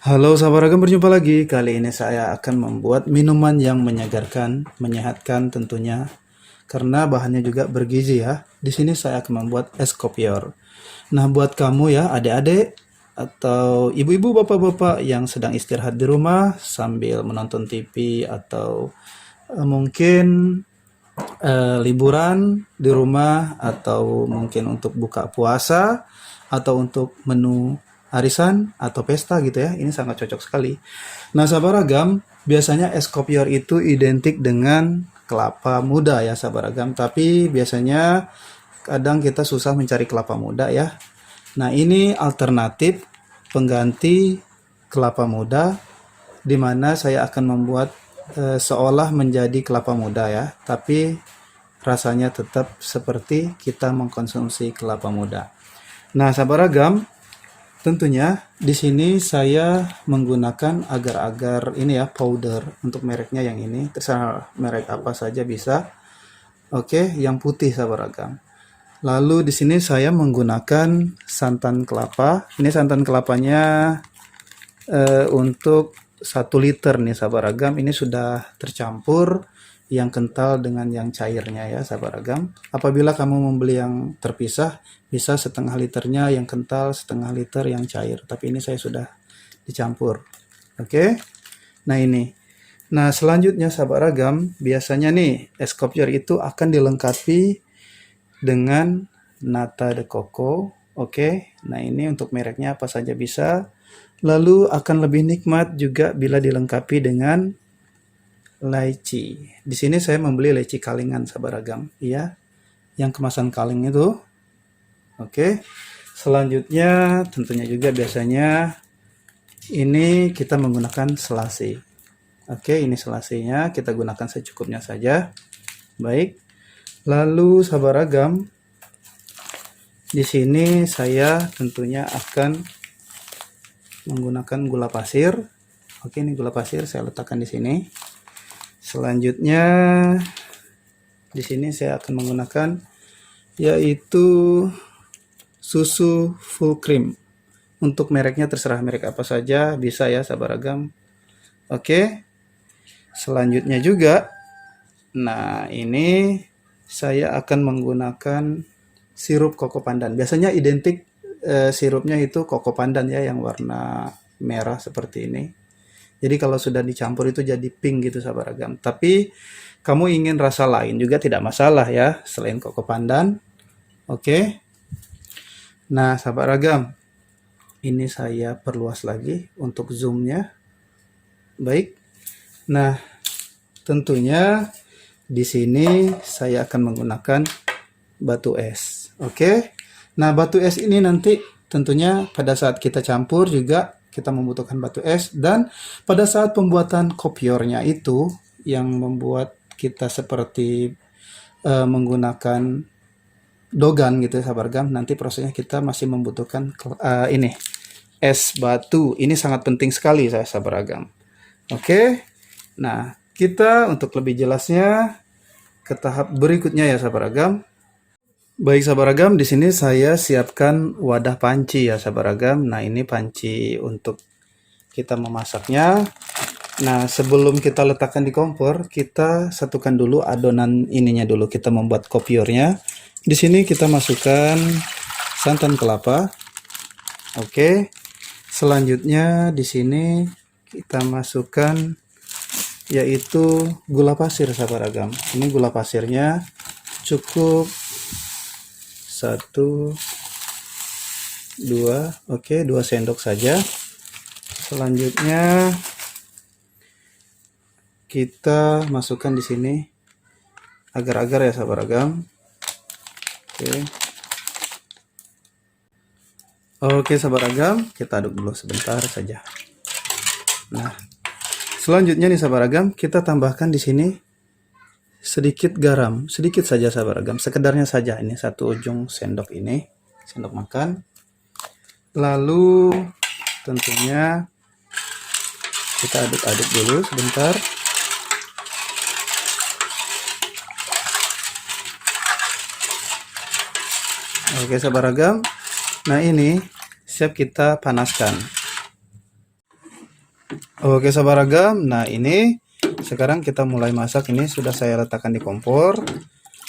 Halo sahabat ragam, berjumpa lagi. Kali ini saya akan membuat minuman yang menyegarkan, menyehatkan tentunya. Karena bahannya juga bergizi ya. Di sini saya akan membuat es kopior. Nah, buat kamu ya, adik-adik atau ibu-ibu, bapak-bapak yang sedang istirahat di rumah sambil menonton TV atau mungkin liburan di rumah atau mungkin untuk buka puasa atau untuk menu arisan atau pesta gitu ya. Ini sangat cocok sekali. Nah, sahabat ragam, biasanya es kopior itu identik dengan kelapa muda ya sahabat ragam, tapi biasanya kadang kita susah mencari kelapa muda ya. Nah, ini alternatif pengganti kelapa muda di mana saya akan membuat seolah menjadi kelapa muda ya, tapi rasanya tetap seperti kita mengkonsumsi kelapa muda. Nah, sahabat ragam, tentunya di sini saya menggunakan agar-agar ini ya, powder untuk mereknya yang ini, terserah merek apa saja bisa. Oke, yang putih sahabat ragam. Lalu di sini saya menggunakan santan kelapa. Ini santan kelapanya untuk 1 liter nih sahabat ragam. Ini sudah tercampur yang kental dengan yang cairnya ya sahabat ragam. Apabila kamu membeli yang terpisah, bisa 1/2 liternya yang kental, 1/2 liter yang cair. Tapi ini saya sudah dicampur. Oke. Nah ini. Nah selanjutnya sahabat ragam, biasanya nih es kopior itu akan dilengkapi dengan nata de coco. Oke. Nah ini untuk mereknya apa saja bisa. Lalu akan lebih nikmat juga bila dilengkapi dengan leci. Di sini saya membeli leci kalingan sahabat ragam, ya, yang kemasan kaleng itu. Oke. Selanjutnya tentunya juga biasanya ini kita menggunakan selasi. Oke, ini selasinya kita gunakan secukupnya saja. Baik. Lalu sahabat ragam, di sini saya tentunya akan menggunakan gula pasir. Oke, ini gula pasir saya letakkan di sini. Selanjutnya di sini saya akan menggunakan yaitu susu full cream. Untuk mereknya terserah merek apa saja bisa ya sahabat ragam. Oke. Selanjutnya juga, nah ini saya akan menggunakan sirup koko pandan. Biasanya identik sirupnya itu koko pandan ya, yang warna merah seperti ini. Jadi kalau sudah dicampur itu jadi pink gitu sahabat ragam. Tapi kamu ingin rasa lain juga tidak masalah ya, selain koko pandan. Oke. Nah sahabat ragam, ini saya perluas lagi untuk zoomnya. Baik. Nah tentunya di sini saya akan menggunakan batu es. Oke. Nah batu es ini nanti tentunya pada saat kita campur juga kita membutuhkan batu es, dan pada saat pembuatan kopiornya itu yang membuat kita seperti menggunakan dogan gitu ya sahabat ragam, nanti prosesnya kita masih membutuhkan ini es batu. Ini sangat penting sekali saya sahabat ragam. Oke. Nah kita untuk lebih jelasnya ke tahap berikutnya ya sahabat ragam. Baik sahabat ragam, di sini saya siapkan wadah panci ya sahabat ragam. Nah ini panci untuk kita memasaknya. Nah sebelum kita letakkan di kompor, kita satukan dulu adonan ininya dulu. Kita membuat kopiornya. Di sini kita masukkan santan kelapa. Oke. Selanjutnya di sini kita masukkan yaitu gula pasir sahabat ragam. Ini gula pasirnya cukup 1, 2, oke, 2 sendok saja. Selanjutnya kita masukkan di sini agar-agar ya sahabat ragam. Oke sahabat ragam, kita aduk dulu sebentar saja. Nah, selanjutnya nih sahabat ragam, kita tambahkan di sini sedikit garam, sedikit saja sahabat ragam, sekedarnya saja. Ini 1 ujung sendok ini, sendok makan. Lalu tentunya kita aduk-aduk dulu sebentar. Oke sahabat ragam, nah ini siap kita panaskan. Oke sahabat ragam, nah ini sekarang kita mulai masak. Ini sudah saya letakkan di kompor.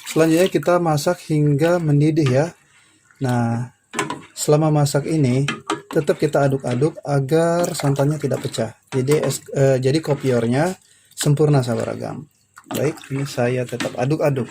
Selanjutnya kita masak hingga mendidih ya. Nah, selama masak ini tetap kita aduk-aduk agar santannya tidak pecah. Jadi kopiornya sempurna sahabat ragam. Baik, ini saya tetap aduk-aduk.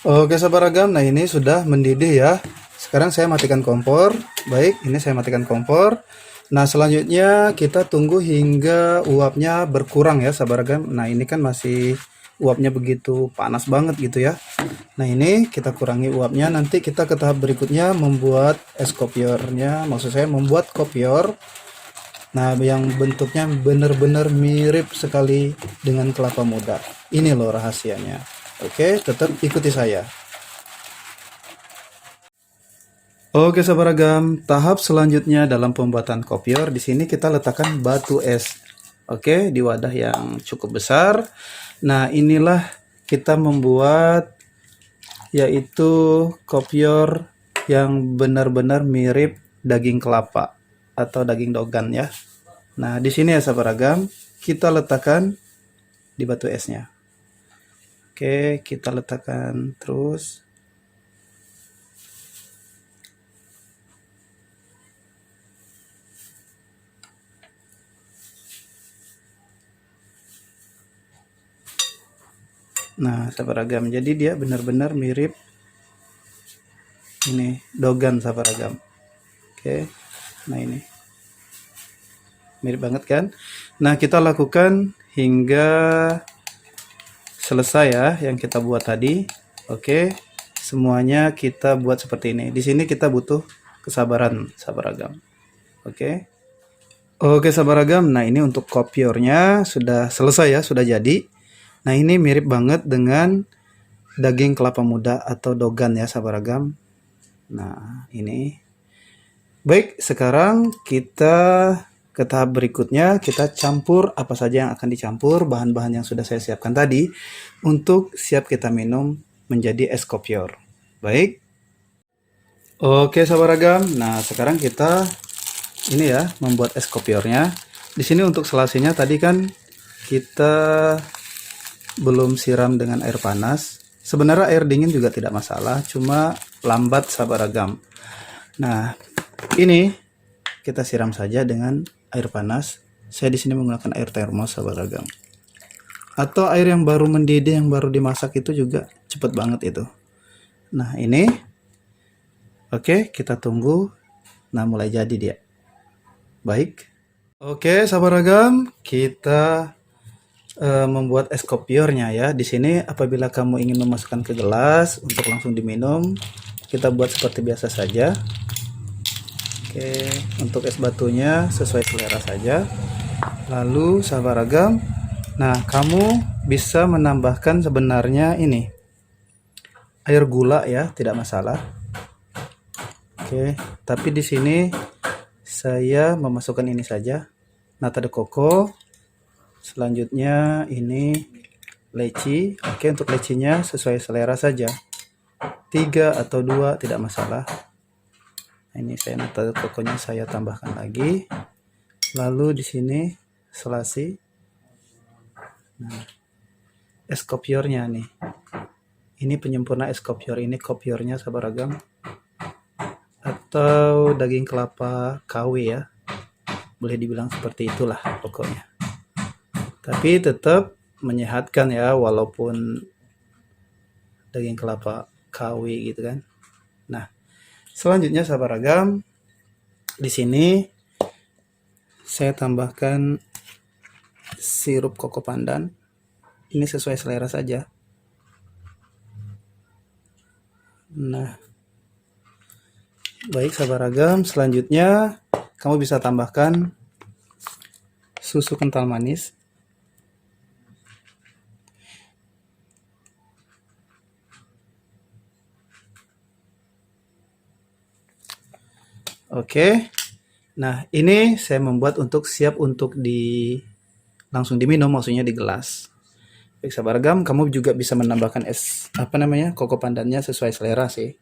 Oke sahabat ragam, nah ini sudah mendidih ya. Sekarang saya matikan kompor. Baik, ini saya matikan kompor. Nah selanjutnya kita tunggu hingga uapnya berkurang ya sahabat ragam. Nah ini kan masih uapnya begitu panas banget gitu ya. Nah ini kita kurangi uapnya. Nanti kita ke tahap berikutnya membuat es kopiornya. Maksud saya membuat kopior. Nah yang bentuknya benar-benar mirip sekali dengan kelapa muda. Ini loh rahasianya. Oke, tetap ikuti saya. Oke, sahabat ragam, tahap selanjutnya dalam pembuatan kopior, di sini kita letakkan batu es. Oke, di wadah yang cukup besar. Nah, inilah kita membuat yaitu kopior yang benar-benar mirip daging kelapa atau daging dogan ya. Nah, di sini ya sahabat ragam, kita letakkan di batu esnya. Oke, kita letakkan terus. Nah, sahabat ragam, jadi dia benar-benar mirip ini dogan sahabat ragam. Oke, nah ini mirip banget kan. Nah, kita lakukan hingga selesai ya yang kita buat tadi. Oke, semuanya kita buat seperti ini. Di sini kita butuh kesabaran sahabat ragam. Oke. Oke sahabat ragam, nah ini untuk kopiornya sudah selesai ya, sudah jadi. Nah ini mirip banget dengan daging kelapa muda atau dogan ya sahabat ragam. Nah ini. Baik, sekarang kita ke tahap berikutnya. Kita campur apa saja yang akan dicampur, bahan-bahan yang sudah saya siapkan tadi, untuk siap kita minum menjadi es kopior. Baik. Oke sahabat ragam, nah sekarang kita ini ya membuat es kopiornya. Di sini untuk selasinya tadi kan kita belum siram dengan air panas. Sebenarnya air dingin juga tidak masalah, cuma lambat sahabat ragam. Nah, ini kita siram saja dengan air panas. Saya di sini menggunakan air termos sahabat ragam. Atau air yang baru mendidih, yang baru dimasak itu juga cepet banget itu. Nah, ini oke, kita tunggu. Nah, mulai jadi dia. Baik. Oke, sahabat ragam, kita membuat es kopiornya ya. Di sini apabila kamu ingin memasukkan ke gelas untuk langsung diminum, kita buat seperti biasa saja. Oke, untuk es batunya sesuai selera saja. Lalu sahabat ragam, nah kamu bisa menambahkan sebenarnya ini air gula ya, tidak masalah. Oke, tapi di sini saya memasukkan ini saja, nata de coco. Selanjutnya ini leci. Oke, untuk lecinya sesuai selera saja. 3 atau 2 tidak masalah. Ini saya nata de coconya saya tambahkan lagi. Lalu di sini selasi. Nah, es kopiornya nih. Ini penyempurna es kopior, ini kopiornya sahabat ragam. Atau daging kelapa KW ya. Boleh dibilang seperti itulah pokoknya. Tapi tetap menyehatkan ya, walaupun daging kelapa KW gitu kan. Nah, selanjutnya sahabat ragam, di sini saya tambahkan sirup koko pandan. Ini sesuai selera saja. Nah, baik sahabat ragam, selanjutnya kamu bisa tambahkan susu kental manis. Oke. Nah, ini saya membuat untuk siap untuk langsung diminum, maksudnya di gelas. Baik sahabat Ragam, kamu juga bisa menambahkan es koko pandannya sesuai selera sih.